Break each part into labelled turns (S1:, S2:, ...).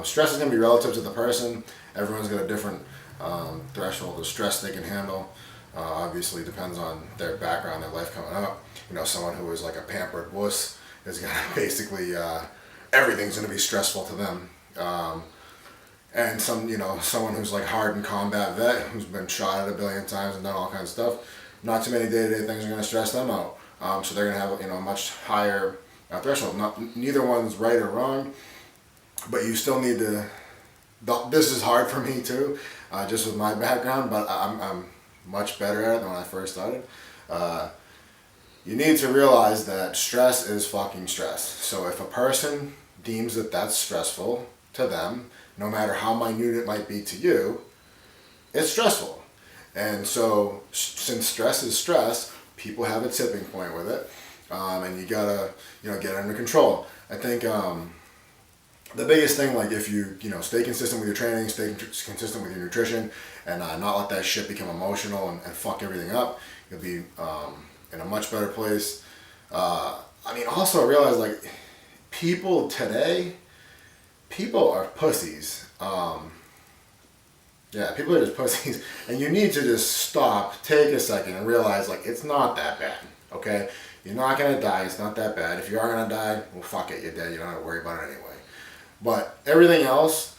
S1: Stress is going to be relative to the person. Everyone's got a different threshold of stress they can handle. Obviously, depends on their background, their life coming up. You know, someone who is like a pampered wuss is going to basically, everything's going to be stressful to them. And someone who's like hardened combat vet, who's been shot at a billion times and done all kinds of stuff, not too many day-to-day things are going to stress them out. So they're going to have, a much higher threshold. Neither one's right or wrong, but you still need to. This is hard for me too, just with my background, but I'm much better at it than when I first started. You need to realize that stress is fucking stress. So if a person deems that that's stressful to them, no matter how minute it might be to you, it's stressful. And so since stress is stress, people have a tipping point with it, and you gotta get it under control. I think the biggest thing, like if you stay consistent with your training, stay consistent with your nutrition, and not let that shit become emotional and fuck everything up, you'll be in a much better place. Also realize like people today, people are pussies. People are just pussies, and you need to just stop, take a second, and realize like it's not that bad. Okay, you're not gonna die. It's not that bad. If you are gonna die, well, fuck it, you're dead. You don't have to worry about it anyway. But everything else,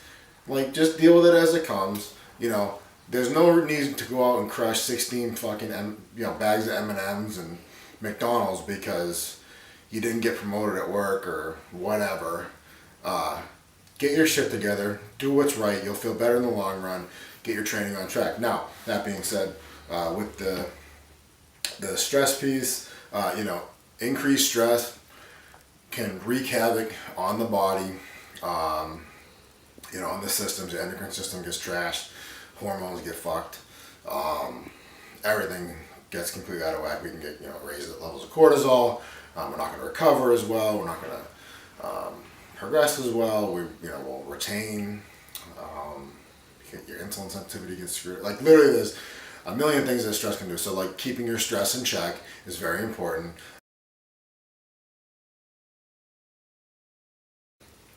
S1: like just deal with it as it comes. There's no need to go out and crush 16 fucking bags of M&Ms and McDonald's because you didn't get promoted at work or whatever. Get your shit together, do what's right, you'll feel better in the long run, get your training on track. Now, that being said, with the stress piece, increased stress can wreak havoc on the body, on the systems. The endocrine system gets trashed, hormones get fucked, everything gets completely out of whack. We can get, raised levels of cortisol, we're not going to recover as well, we're not going to progress as well. We'll retain. Your insulin sensitivity gets screwed. Like literally, there's a million things that stress can do. So like keeping your stress in check is very important.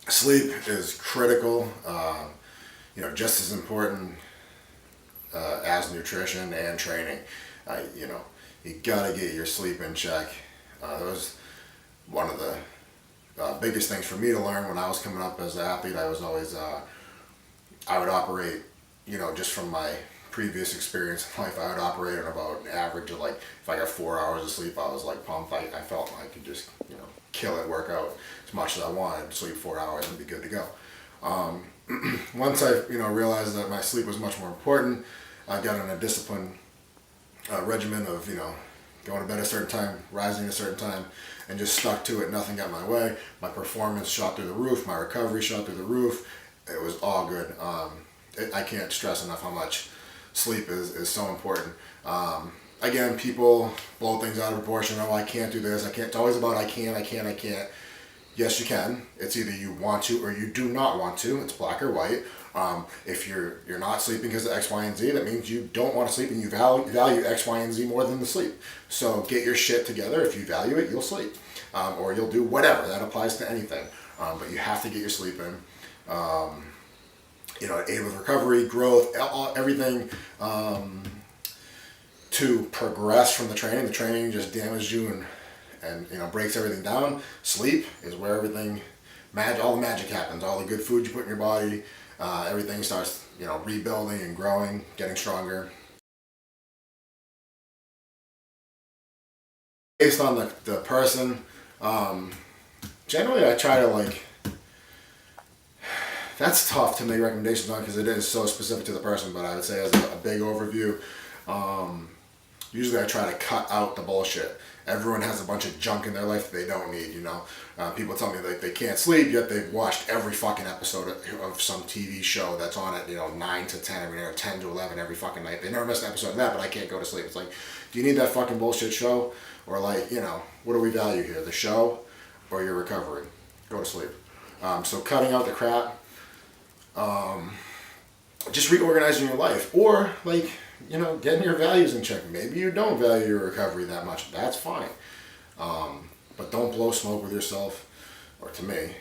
S1: Sleep is critical. Just as important as nutrition and training. You gotta get your sleep in check. That was one of the biggest things for me to learn when I was coming up as an athlete. I was always, I would operate, just from my previous experience in life, I would operate on about an average of like, if I got 4 hours of sleep, I was like pumped. I felt I could just, kill it, work out as much as I wanted, sleep 4 hours and be good to go. Once I, realized that my sleep was much more important, I got on a disciplined regimen of, going to bed at a certain time, rising at a certain time, and just stuck to it. Nothing got in my way. My performance shot through the roof. My recovery shot through the roof. It was all good. I can't stress enough how much sleep is so important. Again, people blow things out of proportion. Oh, I can't do this. I can't. It's always about I can't. Yes, you can. It's either you want to or you do not want to. It's black or white. If you're not sleeping because of X, Y, and Z, that means you don't want to sleep and you value X, Y, and Z more than the sleep. So get your shit together. If you value it, you'll sleep. Or you'll do whatever. That applies to anything. But you have to get your sleep in. Aid with recovery, growth, everything to progress from the training. The training just damaged you and breaks everything down. Sleep is where everything, all the magic happens. All the good food you put in your body, everything starts, rebuilding and growing, getting stronger. Based on the person, generally I try to that's tough to make recommendations on because it is so specific to the person, but I would say as a big overview, usually I try to cut out the bullshit. Everyone has a bunch of junk in their life that they don't need, People tell me that they can't sleep, yet they've watched every fucking episode of some TV show that's on at, 9 to 10 every night, or 10 to 11 every fucking night. They never miss an episode of that, but I can't go to sleep. It's like, do you need that fucking bullshit show? Or what do we value here? The show or your recovery? Go to sleep. So cutting out the crap, just reorganizing your life, or getting your values in check. Maybe you don't value your recovery that much. That's fine. But don't blow smoke with yourself, or to me.